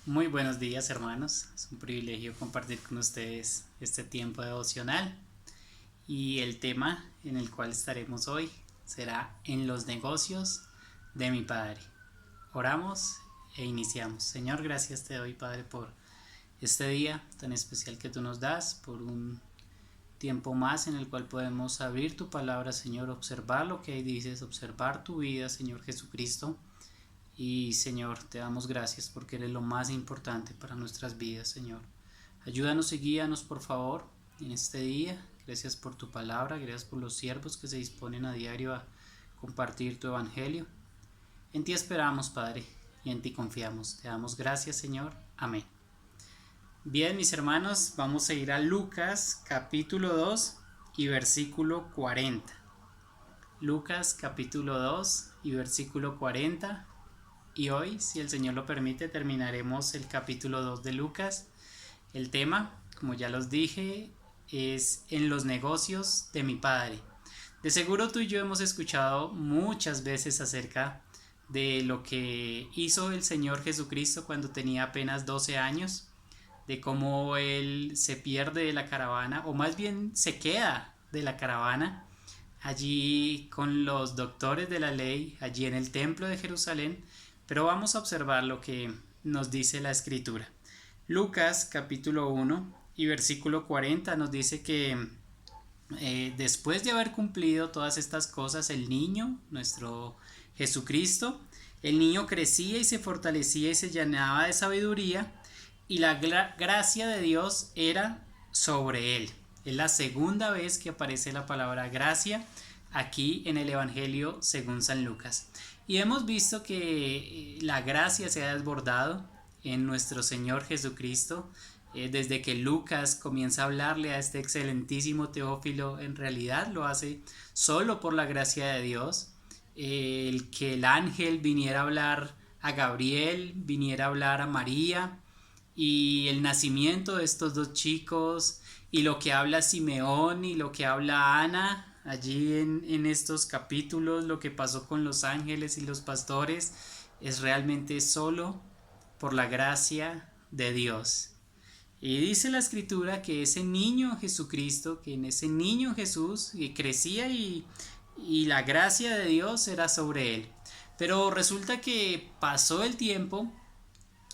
Muy buenos días, hermanos. Es un privilegio compartir con ustedes este tiempo devocional y el tema en el cual estaremos hoy será en los negocios de mi Padre. Oramos e iniciamos. Señor, gracias te doy, Padre, por este día tan especial que tú nos das, por un tiempo más en el cual podemos abrir tu palabra, Señor, observar lo que ahí dices, observar tu vida, Señor Jesucristo. Y Señor, te damos gracias porque eres lo más importante para nuestras vidas, Señor. Ayúdanos y guíanos, por favor, en este día. Gracias por tu palabra, gracias por los siervos que se disponen a diario a compartir tu evangelio. En ti esperamos, Padre, y en ti confiamos. Te damos gracias, Señor. Amén. Bien, mis hermanos, vamos a ir a Lucas capítulo 2 y versículo 40. Lucas capítulo 2 y versículo 40. Y hoy, si el Señor lo permite, terminaremos el capítulo 2 de Lucas. El tema, como ya los dije, es en los negocios de mi Padre. De seguro tú y yo hemos escuchado muchas veces acerca de lo que hizo el Señor Jesucristo cuando tenía apenas 12 años, de cómo Él se pierde de la caravana, o más bien se queda de la caravana, allí con los doctores de la ley, allí en el templo de Jerusalén. Pero vamos a observar lo que nos dice la escritura. Lucas capítulo 1 y versículo 40 nos dice que después de haber cumplido todas estas cosas, el niño, nuestro Jesucristo, el niño crecía y se fortalecía y se llenaba de sabiduría, y la gracia de Dios era sobre él. Es la segunda vez que aparece la palabra gracia aquí en el Evangelio según San Lucas. Y hemos visto que la gracia se ha desbordado en nuestro Señor Jesucristo. Desde que Lucas comienza a hablarle a este excelentísimo Teófilo, en realidad lo hace solo por la gracia de Dios. El que el ángel viniera a hablar a Gabriel, viniera a hablar a María, y el nacimiento de estos dos chicos, y lo que habla Simeón y lo que habla Ana allí en estos capítulos, lo que pasó con los ángeles y los pastores, es realmente solo por la gracia de Dios. Y dice la escritura que ese niño Jesucristo, que en ese niño Jesús que crecía y la gracia de Dios era sobre él. Pero resulta que pasó el tiempo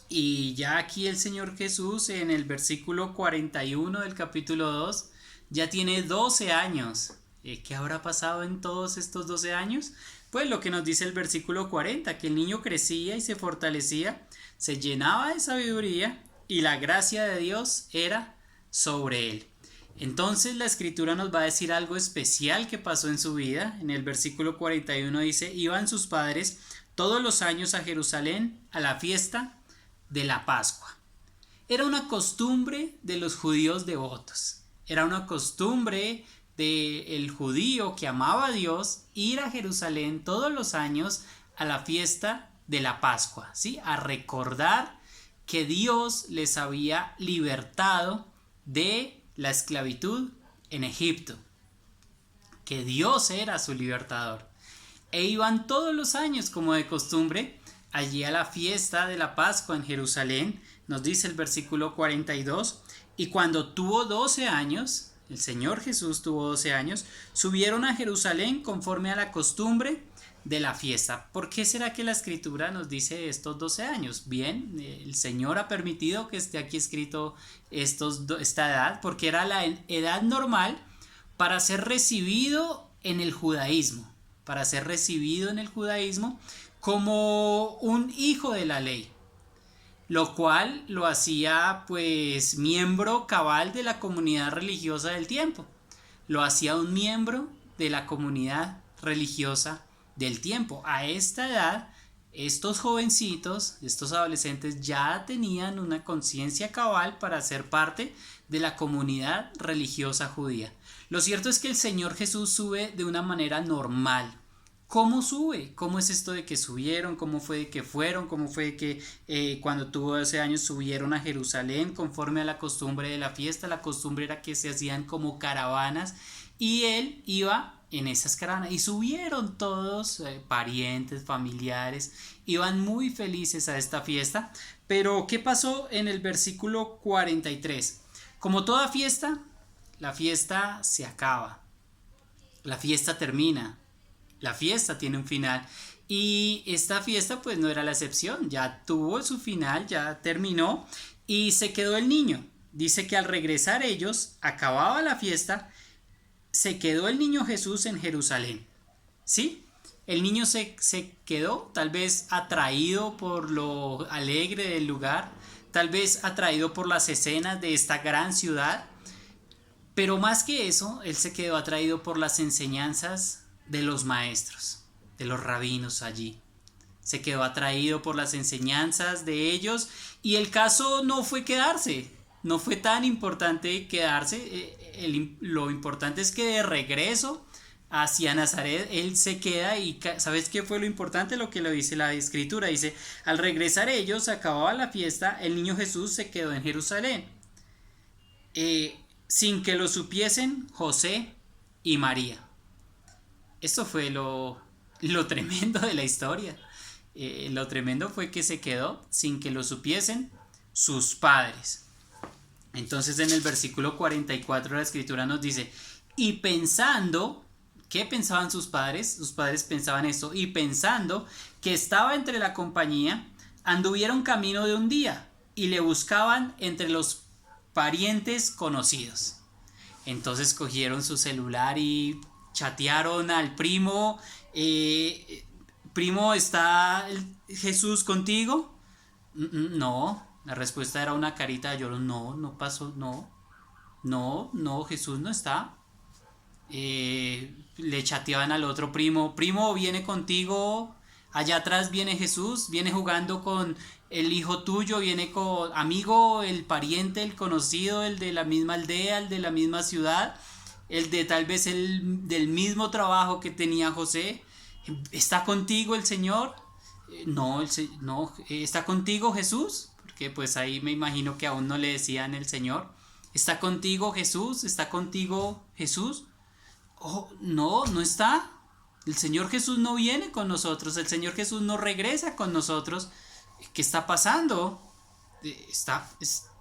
y ya aquí el Señor Jesús en el versículo 41 del capítulo 2 ya tiene 12 años. ¿Qué habrá pasado en todos estos 12 años? Pues lo que nos dice el versículo 40, que el niño crecía y se fortalecía, se llenaba de sabiduría y la gracia de Dios era sobre él. Entonces la escritura nos va a decir algo especial que pasó en su vida. En el versículo 41 dice: iban sus padres todos los años a Jerusalén a la fiesta de la Pascua. Era una costumbre de los judíos devotos. Era una costumbre del judío que amaba a Dios ir a Jerusalén todos los años a la fiesta de la Pascua, ¿sí? A recordar que Dios les había libertado de la esclavitud en Egipto, que Dios era su libertador. E iban todos los años, como de costumbre, allí a la fiesta de la Pascua en Jerusalén. Nos dice el versículo 42, y cuando tuvo 12 años, el Señor Jesús tuvo 12 años, subieron a Jerusalén conforme a la costumbre de la fiesta. ¿Por qué será que la escritura nos dice estos 12 años? Bien, el Señor ha permitido que esté aquí escrito esta edad, porque era la edad normal para ser recibido en el judaísmo, para ser recibido en el judaísmo como un hijo de la ley, lo cual lo hacía pues miembro cabal de la comunidad religiosa del tiempo, lo hacía un miembro de la comunidad religiosa del tiempo. A esta edad, estos jovencitos, estos adolescentes ya tenían una conciencia cabal para ser parte de la comunidad religiosa judía. Lo cierto es que el Señor Jesús sube de una manera normal. ¿Cómo sube? ¿Cómo es esto de que subieron? ¿Cómo fue de que fueron? ¿Cómo fue de que cuando tuvo 12 años subieron a Jerusalén conforme a la costumbre de la fiesta? La costumbre era que se hacían como caravanas y él iba en esas caravanas y subieron todos, parientes, familiares, iban muy felices a esta fiesta. Pero ¿qué pasó en el versículo 43? Como toda fiesta, la fiesta se acaba, la fiesta termina, la fiesta tiene un final. Y esta fiesta pues no era la excepción, ya tuvo su final, ya terminó y se quedó el niño. Dice que al regresar ellos, acababa la fiesta, se quedó el niño Jesús en Jerusalén. ¿Sí? El niño se quedó tal vez atraído por lo alegre del lugar, tal vez atraído por las escenas de esta gran ciudad, pero más que eso, él se quedó atraído por las enseñanzas de los maestros, de los rabinos allí. Se quedó atraído por las enseñanzas de ellos y el caso no fue quedarse, no fue tan importante quedarse, lo importante es que de regreso hacia Nazaret él se queda y ¿sabes qué fue lo importante? Lo que lo dice la escritura, dice, al regresar ellos, acababa la fiesta, el niño Jesús se quedó en Jerusalén, sin que lo supiesen José y María. Esto fue lo tremendo de la historia. Lo tremendo fue que se quedó sin que lo supiesen sus padres. Entonces en el versículo 44 la escritura nos dice, y pensando, ¿qué pensaban sus padres? Sus padres pensaban esto, y pensando que estaba entre la compañía, anduvieron camino de un día y le buscaban entre los parientes conocidos. Entonces cogieron su celular y chatearon al primo, primo, ¿está Jesús contigo? No, la respuesta era una carita de lloro, no, no pasó, no, Jesús no está. Le chateaban al otro primo, primo, viene contigo, allá atrás viene Jesús, viene jugando con el hijo tuyo, viene con amigo, el pariente, el conocido, el de la misma aldea, el de la misma ciudad, el de tal vez el del mismo trabajo que tenía José. ¿Está contigo el Señor? No, ¿está contigo Jesús? Porque pues ahí me imagino que aún no le decían el Señor. ¿Está contigo Jesús? ¿Está contigo Jesús? Oh, no, no está. El Señor Jesús no viene con nosotros. El Señor Jesús no regresa con nosotros. ¿Qué está pasando?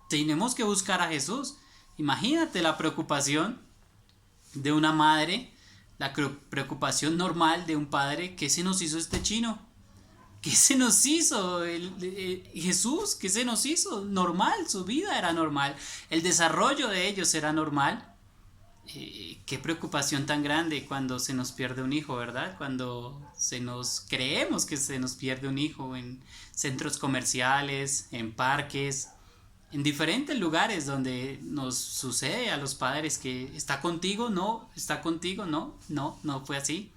Tenemos que buscar a Jesús. Imagínate la preocupación de una madre, la preocupación normal de un padre. ¿Qué se nos hizo este chino? ¿Qué se nos hizo? Jesús, ¿qué se nos hizo? Normal, su vida era normal. El desarrollo de ellos era normal. Qué preocupación tan grande cuando se nos pierde un hijo, ¿verdad? Cuando creemos que se nos pierde un hijo en centros comerciales, en parques, en diferentes lugares donde nos sucede a los padres que está contigo, no, está contigo, no, no fue así.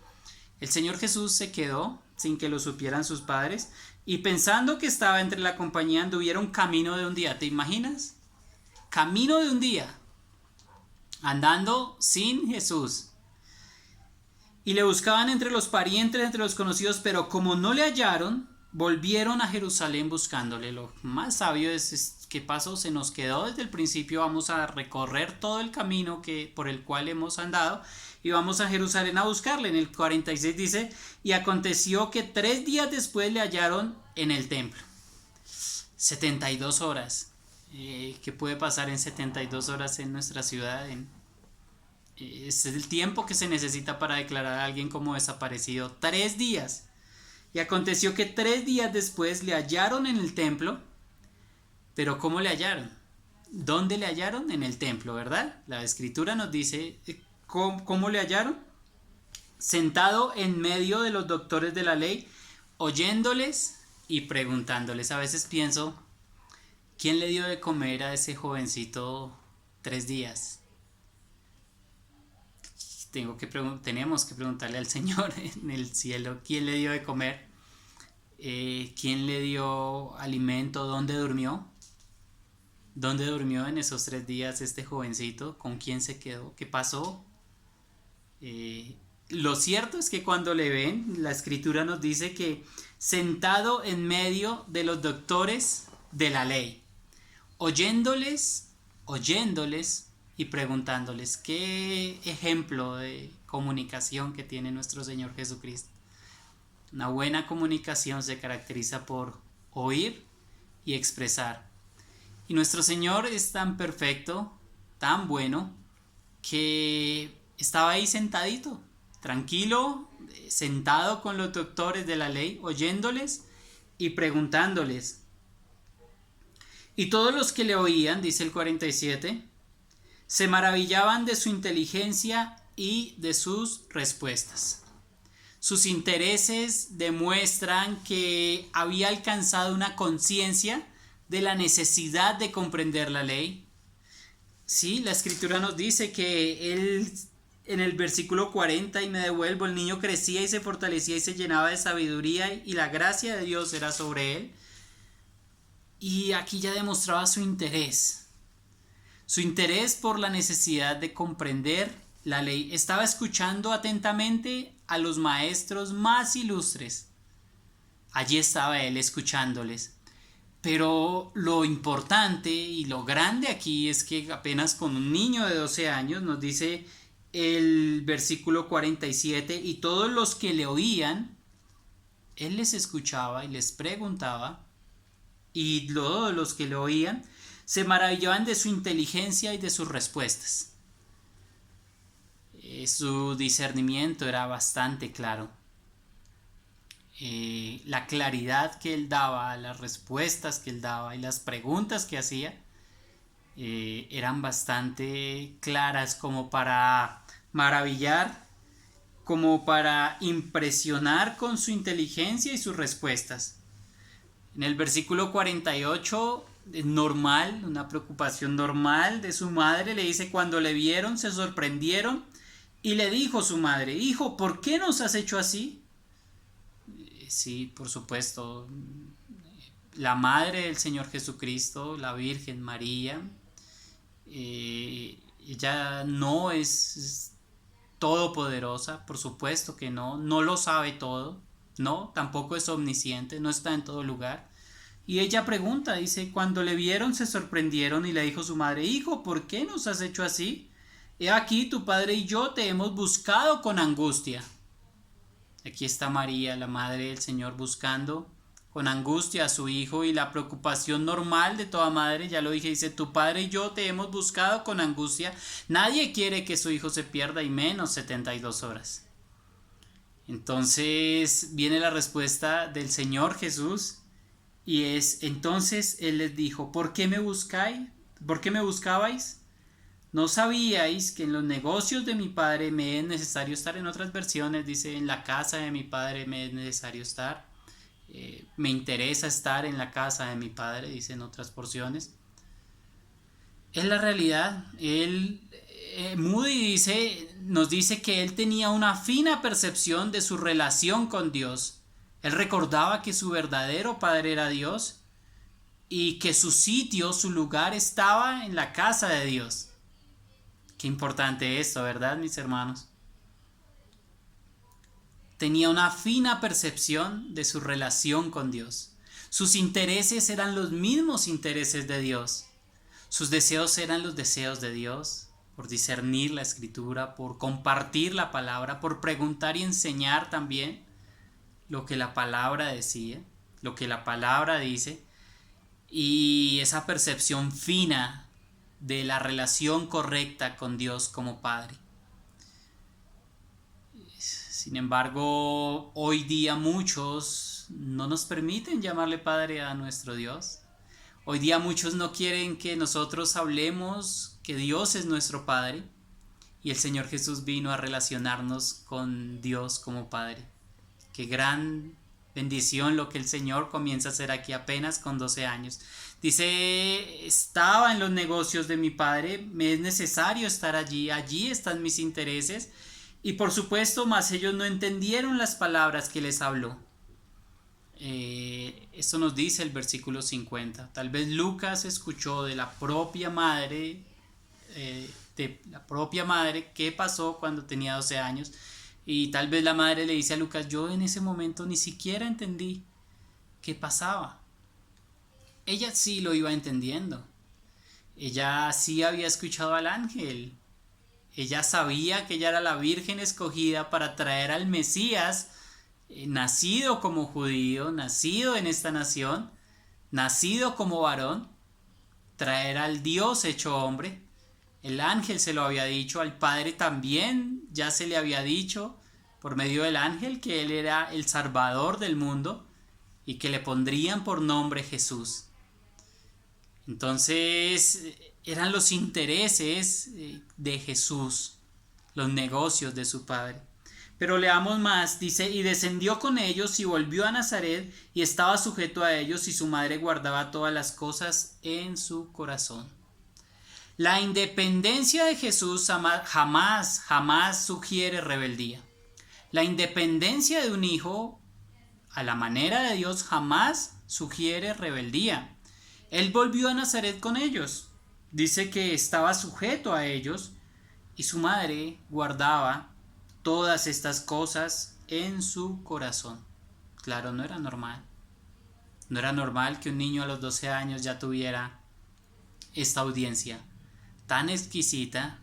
El Señor Jesús se quedó sin que lo supieran sus padres y pensando que estaba entre la compañía anduvieron camino de un día. ¿Te imaginas? Camino de un día, andando sin Jesús. Y le buscaban entre los parientes, entre los conocidos, pero como no le hallaron, volvieron a Jerusalén buscándole. Lo más sabio es qué pasó, se nos quedó desde el principio, vamos a recorrer todo el camino por el cual hemos andado y vamos a Jerusalén a buscarle. En el 46 dice, y aconteció que 3 días después le hallaron en el templo. 72 horas. ¿Qué puede pasar en 72 horas en nuestra ciudad? Es el tiempo que se necesita para declarar a alguien como desaparecido. 3 días. Y aconteció que 3 días después le hallaron en el templo. Pero ¿cómo le hallaron? ¿Dónde le hallaron? En el templo, ¿verdad? La escritura nos dice cómo le hallaron. Sentado en medio de los doctores de la ley, oyéndoles y preguntándoles. A veces pienso, ¿quién le dio de comer a ese jovencito 3 días? Tenemos que preguntarle al Señor en el cielo, ¿quién le dio de comer? ¿Quién le dio alimento? ¿Dónde durmió? ¿Dónde durmió en esos 3 días este jovencito? ¿Con quién se quedó? ¿Qué pasó? Lo cierto es que cuando le ven, la escritura nos dice que sentado en medio de los doctores de la ley, oyéndoles y preguntándoles. Qué ejemplo de comunicación que tiene nuestro Señor Jesucristo. Una buena comunicación se caracteriza por oír y expresar. Y nuestro Señor es tan perfecto, tan bueno, que estaba ahí sentadito, tranquilo, sentado con los doctores de la ley, oyéndoles y preguntándoles. Y todos los que le oían, dice el 47, se maravillaban de su inteligencia y de sus respuestas. Sus intereses demuestran que había alcanzado una conciencia de la necesidad de comprender la ley. Sí, la escritura nos dice que él, en el versículo 40, y me devuelvo, el niño crecía y se fortalecía y se llenaba de sabiduría y la gracia de Dios era sobre él. Y aquí ya demostraba su interés por la necesidad de comprender la ley. Estaba escuchando atentamente a los maestros más ilustres. Allí estaba él escuchándoles. Pero lo importante y lo grande aquí es que apenas con un niño de 12 años, nos dice el versículo 47, y todos los que le oían, él les escuchaba y les preguntaba, y todos los que le oían se maravillaban de su inteligencia y de sus respuestas. Su discernimiento era bastante claro. La claridad que él daba, las respuestas que él daba y las preguntas que hacía eran bastante claras, como para maravillar, como para impresionar con su inteligencia y sus respuestas. En el versículo 48, normal, una preocupación normal de su madre, le dice: cuando le vieron se sorprendieron y le dijo su madre: hijo, ¿por qué nos has hecho así? Sí, por supuesto, la madre del Señor Jesucristo, la Virgen María, ella no es todopoderosa, por supuesto que no lo sabe todo, no, tampoco es omnisciente, no está en todo lugar. Y ella pregunta, dice: cuando le vieron se sorprendieron y le dijo su madre: hijo, ¿por qué nos has hecho así? He aquí, tu padre y yo te hemos buscado con angustia. Aquí está María, la madre del Señor, buscando con angustia a su hijo, y la preocupación normal de toda madre, ya lo dije, dice: tu padre y yo te hemos buscado con angustia. Nadie quiere que su hijo se pierda, y menos 72 horas. Entonces viene la respuesta del Señor Jesús, y es: entonces él les dijo: ¿por qué me buscáis? ¿Por qué me buscabais? ¿No sabíais que en los negocios de mi padre me es necesario estar? En otras versiones dice: en la casa de mi padre me es necesario estar. Me interesa estar en la casa de mi padre, dice en otras porciones. Es la realidad. Moody nos dice que él tenía una fina percepción de su relación con Dios. Él recordaba que su verdadero padre era Dios y que su sitio, su lugar estaba en la casa de Dios. Qué importante esto, ¿verdad, mis hermanos? Tenía una fina percepción de su relación con Dios. Sus intereses eran los mismos intereses de Dios. Sus deseos eran los deseos de Dios, por discernir la escritura, por compartir la palabra, por preguntar y enseñar también lo que la palabra decía, lo que la palabra dice, y esa percepción fina de la relación correcta con Dios como Padre. Sin embargo, hoy día muchos no nos permiten llamarle Padre a nuestro Dios. Hoy día muchos no quieren que nosotros hablemos que Dios es nuestro Padre, y el Señor Jesús vino a relacionarnos con Dios como Padre. Qué gran bendición lo que el Señor comienza a hacer aquí apenas con 12 años. Dice: estaba en los negocios de mi padre, me es necesario estar allí están mis intereses. Y por supuesto, mas ellos no entendieron las palabras que les habló. Esto nos dice el versículo 50. Tal vez Lucas escuchó de la propia madre, qué pasó cuando tenía 12 años. Y tal vez la madre le dice a Lucas: yo en ese momento ni siquiera entendí qué pasaba. Ella sí lo iba entendiendo. Ella sí había escuchado al ángel. Ella sabía que ella era la virgen escogida para traer al Mesías, nacido como judío, nacido en esta nación, nacido como varón, traer al Dios hecho hombre. El ángel se lo había dicho, al Padre también ya se le había dicho por medio del ángel que él era el Salvador del mundo y que le pondrían por nombre Jesús. Entonces eran los intereses de Jesús, los negocios de su padre. Pero leamos más, dice, y descendió con ellos y volvió a Nazaret y estaba sujeto a ellos y su madre guardaba todas las cosas en su corazón. La independencia de Jesús jamás sugiere rebeldía. La independencia de un hijo a la manera de Dios jamás sugiere rebeldía. Él volvió a Nazaret con ellos. Dice que estaba sujeto a ellos y su madre guardaba todas estas cosas en su corazón. Claro, no era normal. No era normal que un niño a los 12 años ya tuviera esta audiencia tan exquisita,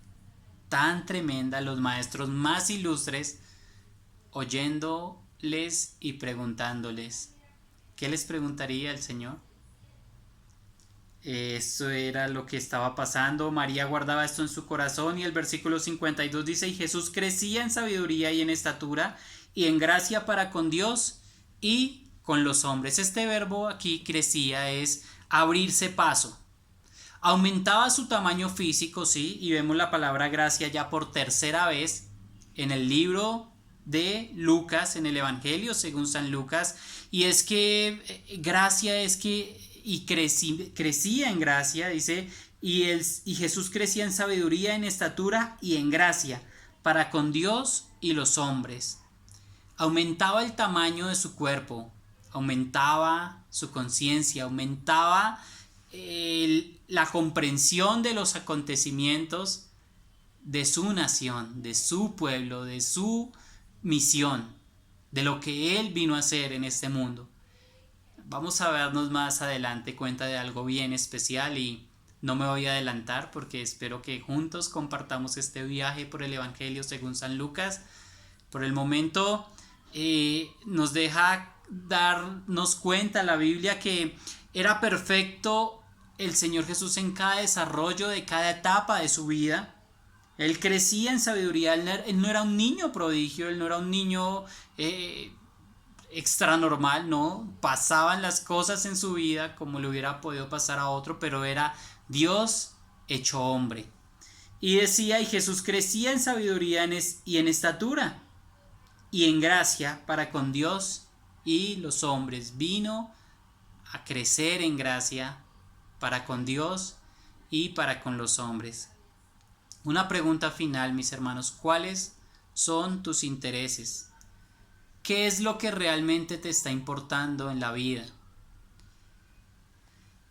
tan tremenda, los maestros más ilustres oyéndoles y preguntándoles. ¿Qué les preguntaría el Señor? Eso era lo que estaba pasando. María guardaba esto en su corazón y el versículo 52 dice, y Jesús crecía en sabiduría y en estatura y en gracia para con Dios y con los hombres. Este verbo aquí, crecía, es abrirse paso. Aumentaba su tamaño físico, sí, y vemos la palabra gracia ya por tercera vez en el libro de Lucas, en el Evangelio según San Lucas, y es que gracia es que y crecía en gracia, dice, y Jesús crecía en sabiduría, en estatura y en gracia para con Dios y los hombres. Aumentaba el tamaño de su cuerpo, aumentaba su conciencia, aumentaba la comprensión de los acontecimientos de su nación, de su pueblo, de su misión, de lo que él vino a hacer en este mundo. Vamos a darnos más adelante cuenta de algo bien especial y no me voy a adelantar porque espero que juntos compartamos este viaje por el Evangelio según San Lucas. Por el momento nos deja darnos cuenta la Biblia que era perfecto el Señor Jesús en cada desarrollo de cada etapa de su vida. Él crecía en sabiduría, él no era un niño prodigio, él no era un niño extra normal, no, pasaban las cosas en su vida como le hubiera podido pasar a otro, pero era Dios hecho hombre. Y decía, y Jesús crecía en sabiduría y en estatura y en gracia para con Dios y los hombres. Vino a crecer en gracia para con Dios y para con los hombres. Una pregunta final, mis hermanos, ¿cuáles son tus intereses? ¿Qué es lo que realmente te está importando en la vida?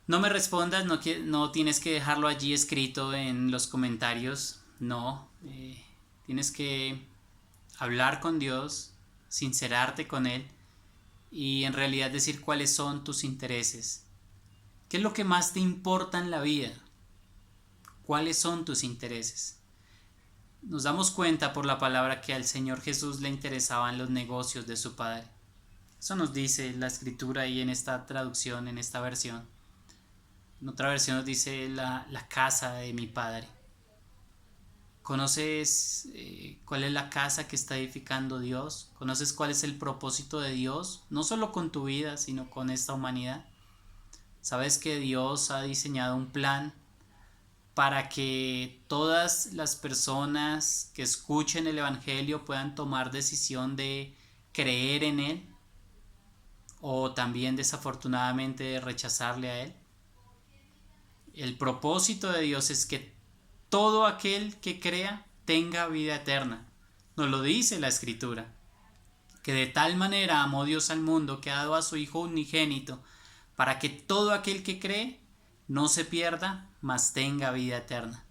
No me respondas, no tienes que dejarlo allí escrito en los comentarios, no. Tienes que hablar con Dios, sincerarte con Él y en realidad decir cuáles son tus intereses. ¿Qué es lo que más te importa en la vida? ¿Cuáles son tus intereses? Nos damos cuenta por la palabra que al Señor Jesús le interesaban los negocios de su Padre. Eso nos dice la Escritura y en esta traducción, en esta versión. En otra versión nos dice la casa de mi Padre. ¿Conoces cuál es la casa que está edificando Dios? ¿Conoces cuál es el propósito de Dios? No solo con tu vida, sino con esta humanidad. ¿Sabes que Dios ha diseñado un plan para que todas las personas que escuchen el Evangelio puedan tomar decisión de creer en Él o también desafortunadamente de rechazarle a Él? El propósito de Dios es que todo aquel que crea tenga vida eterna. Nos lo dice la Escritura, que de tal manera amó Dios al mundo que ha dado a su Hijo unigénito para que todo aquel que cree no se pierda, mas tenga vida eterna.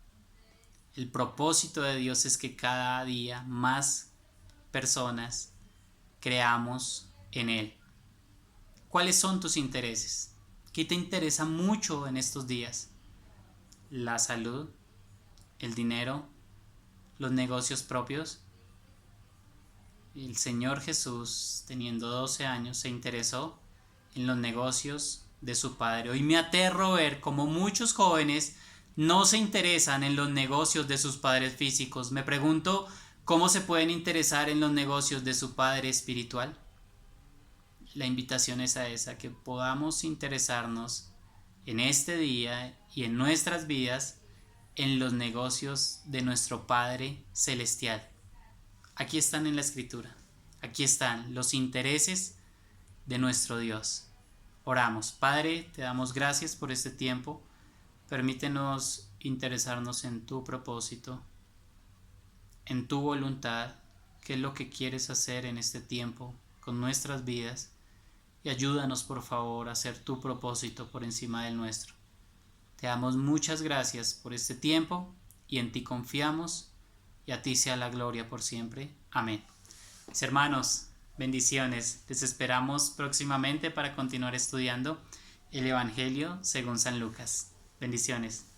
El propósito de Dios es que cada día más personas creamos en Él. ¿Cuáles son tus intereses? ¿Qué te interesa mucho en estos días? ¿La salud? ¿El dinero? los negocios propios. El Señor Jesús, teniendo 12 años, se interesó en los negocios de su padre. Hoy me aterro ver cómo muchos jóvenes no se interesan en los negocios de sus padres físicos. Me pregunto cómo se pueden interesar en los negocios de su padre espiritual. La invitación es a esa, que podamos interesarnos en este día y en nuestras vidas en los negocios de nuestro Padre Celestial. Aquí están en la Escritura. Aquí están los intereses de nuestro Dios. Oramos. Padre, te damos gracias por este tiempo. Permítenos interesarnos en tu propósito, en tu voluntad, qué es lo que quieres hacer en este tiempo con nuestras vidas, y ayúdanos por favor a hacer tu propósito por encima del nuestro. Te damos muchas gracias por este tiempo y en ti confiamos, y a ti sea la gloria por siempre. Amén. Mis hermanos, bendiciones. Les esperamos próximamente para continuar estudiando el Evangelio según San Lucas. Bendiciones.